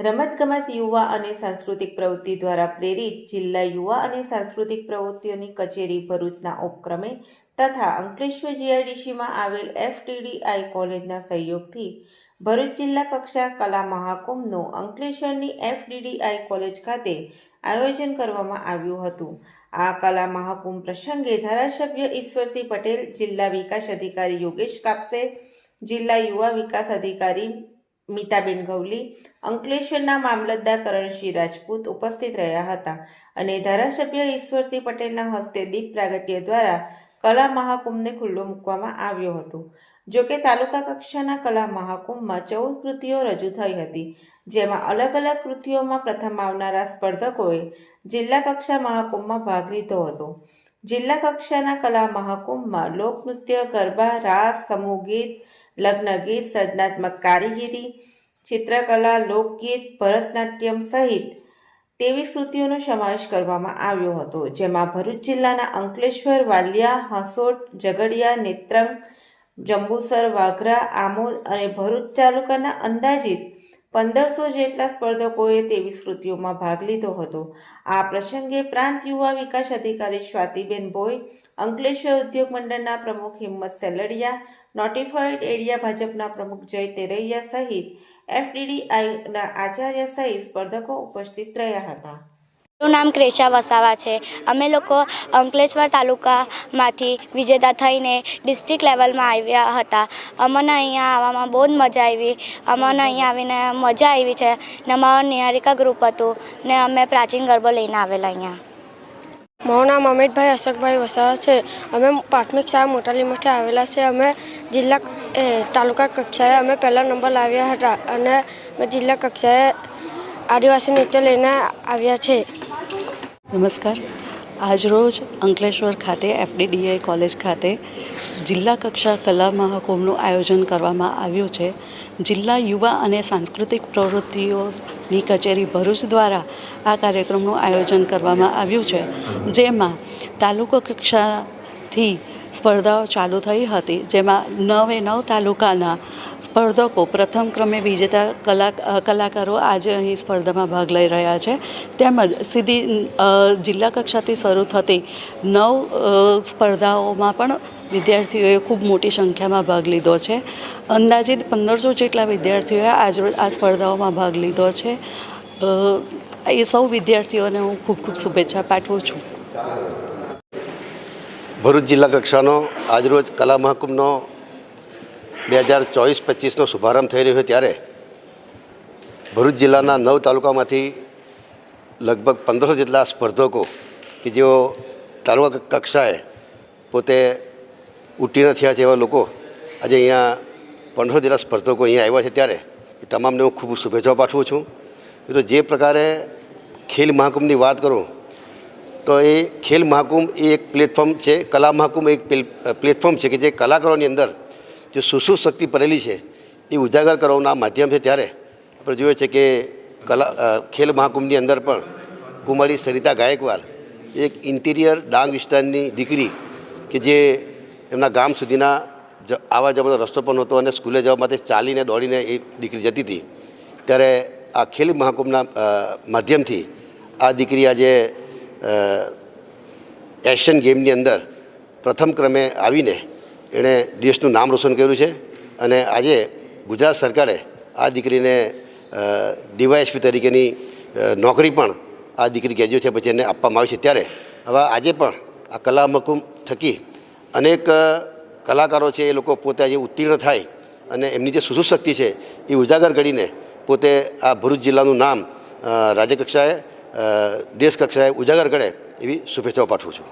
રમતગમત યુવા અને સાંસ્કૃતિક પ્રવૃત્તિ દ્વારા પ્રેરિત જિલ્લા યુવા અને સાંસ્કૃતિક પ્રવૃત્તિઓની કચેરી ભરૂચના ઉપક્રમે તથા અંકલેશ્વર જીઆઈડીસીમાં આવેલ એફટીડીઆઈ કોલેજના સહયોગથી ભરૂચ જિલ્લા કક્ષા કલા મહાકુંભનું અંકલેશ્વરની એફટીડીઆઈ કોલેજ ખાતે આયોજન કરવામાં આવ્યું હતું। આ કલા મહાકુંભ પ્રસંગે ધારાસભ્ય ઈશ્વરસિંહ પટેલ, જિલ્લા વિકાસ અધિકારી યોગેશ કાપસે, જિલ્લા યુવા વિકાસ અધિકારી મીતાબેન ગવલી, અંકલેશ્વરના મામલતદાર કરણસિંહ રાજપૂત ઉપસ્થિત રહ્યા હતા અને ધારાસભ્ય ઈશ્વરસિંહ પટેલના હસ્તે દીપ પ્રાગટ્ય દ્વારા કલા મહાકુંભને ખુલ્લો મૂકવામાં આવ્યો હતો। જોકે તાલુકા કક્ષાના કલા મહાકુંભમાં 14 કૃતિઓ રજૂ થઈ હતી, જેમાં અલગ અલગ કૃતિઓમાં પ્રથમ આવનારા સ્પર્ધકોએ જિલ્લા કક્ષા મહાકુંભમાં ભાગ લીધો હતો। જિલ્લા કક્ષાના કલા મહાકુંભમાં લોકનૃત્ય, ગરબા, રાસ, સમૂહ ગીત, લગ્ન ગીત, સર્જનાત્મક કારીગરી, ચિત્રકલા, લોકગીત, ભરતનાટ્યમ સહિત 23 કૃતિઓનો સમાવેશ કરવામાં આવ્યો હતો, જેમાં ભરૂચ જિલ્લાના અંકલેશ્વર, વાલિયા, હાંસોટ, ઝઘડિયા, નેત્રંગ, જંબુસર, વાગરા, આમોદ અને ભરૂચ તાલુકાના અંદાજિત 1500 જેટલા સ્પર્ધકોએ 23 કૃતિઓમાં ભાગ લીધો હતો। આ પ્રસંગે પ્રાંત યુવા વિકાસ અધિકારી સ્વાતિબેન ભોઈ, અંકલેશ્વર ઉદ્યોગ મંડળના પ્રમુખ હિંમત સેલડિયા, નોટિફાઈડ એરિયા ભાજપના પ્રમુખ જય તેરૈયા સહિત એફટીડીઆઈના આચાર્ય સહિત સ્પર્ધકો ઉપસ્થિત રહ્યા હતા। મારું નામ ક્રેશા વસાવા છે। અમે લોકો અંકલેશ્વર તાલુકામાંથી વિજેતા થઈને ડિસ્ટ્રિક્ટ લેવલમાં આવ્યા હતા। અમને અહીંયા આવવામાં બહુ જ મજા આવી। અમને અહીંયા આવીને મજા આવી છે ને અમારું નિહારિકા ગ્રુપ હતું ને અમે પ્રાચીન ગરબો લઈને આવેલા અહીંયા। મારું નામ અમિતભાઈ અશોકભાઈ વસાવા છે। અમે પ્રાથમિક શાળા મોટા લીમઠથી આવેલા છે। અમે જિલ્લા તાલુકા કક્ષાએ અમે પહેલા નંબર લાવ્યા હતા અને જિલ્લા કક્ષાએ આદિવાસી નૃત્ય લઈને આવ્યા છે। નમસ્કાર। આજરોજ અંકલેશ્વર ખાતે એફટીડીઆઈ કોલેજ ખાતે જિલ્લા કક્ષા કલા મહાકુંભનું આયોજન કરવામાં આવ્યું છે। જિલ્લા યુવા અને સાંસ્કૃતિક પ્રવૃત્તિઓની કચેરી ભરૂચ દ્વારા આ કાર્યક્રમનું આયોજન કરવામાં આવ્યું છે, જેમાં તાલુકા કક્ષાથી સ્પર્ધાઓ ચાલુ થઈ હતી, જેમાં 9 તાલુકાના સ્પર્ધકો પ્રથમ ક્રમે વિજેતા કલાકારો આજે અહીં સ્પર્ધામાં ભાગ લઈ રહ્યા છે। તેમજ સીધી જિલ્લા કક્ષાથી શરૂ થતી 9 સ્પર્ધાઓમાં પણ વિદ્યાર્થીઓએ ખૂબ મોટી સંખ્યામાં ભાગ લીધો છે। અંદાજિત 1500 જેટલા વિદ્યાર્થીઓએ આજરોજ આ સ્પર્ધાઓમાં ભાગ લીધો છે। એ સૌ વિદ્યાર્થીઓને હું ખૂબ ખૂબ શુભેચ્છા પાઠવું છું। ભરૂચ જિલ્લા કક્ષાનો આજરોજ કલા મહાકુંભનો 2024-25નો શુભારંભ થઈ રહ્યો છે, ત્યારે ભરૂચ જિલ્લાના 9 તાલુકામાંથી લગભગ 1500 જેટલા સ્પર્ધકો કે જેઓ તાલુકા કક્ષાએ પોતે ઉત્તીર્ણ થયા છે એવા લોકો આજે અહીંયા 1500 જેટલા સ્પર્ધકો અહીંયા આવ્યા છે, ત્યારે એ તમામને હું ખૂબ શુભેચ્છાઓ પાઠવું છું। મિત્રો, જે પ્રકારે ખેલ મહાકુંભની વાત કરું તો એ ખેલ મહાકુંભ એ એક પ્લેટફોર્મ છે, કલા મહાકુંભ એક પ્લેટફોર્મ છે કે જે કલાકારોની અંદર જે સુસુપ્ત શક્તિ પડેલી છે એ ઉજાગર કરવાના માધ્યમ છે। ત્યારે આપણે જોઈએ છે કે ખેલ મહાકુંભની અંદર પણ કુમારી સરિતા ગાયકવાડ એક ઇન્ટિરિયર ડાંગ વિસ્તારની દીકરી કે જે એમના ગામ સુધીના આવવા જવાનો રસ્તો પણ નહોતો અને સ્કૂલે જવા માટે ચાલીને દોડીને એ દીકરી જતી હતી, ત્યારે આ ખેલ મહાકુંભના માધ્યમથી આ દીકરી આજે એશિયન ગેમની અંદર પ્રથમ ક્રમે આવીને એણે દેશનું નામ રોશન કર્યું છે અને આજે ગુજરાત સરકારે આ દીકરીને ડીવાયએસપી તરીકેની નોકરી પણ આ દીકરી ગ્રેજ્યુએટ થયા પછી એને આપવામાં આવી છે। ત્યારે હવે આજે પણ આ કલા મહાકુંભ થકી અનેક કલાકારો છે એ લોકો પોતે આજે ઉત્તીર્ણ થાય અને એમની જે સુસુપ્ત શક્તિ છે એ ઉજાગર કરીને પોતે આ ભરૂચ જિલ્લાનું નામ રાજ્ય કક્ષાએ દેશ કક્ષાએ ઉજાગર કરે એવી શુભેચ્છાઓ પાઠવું છું।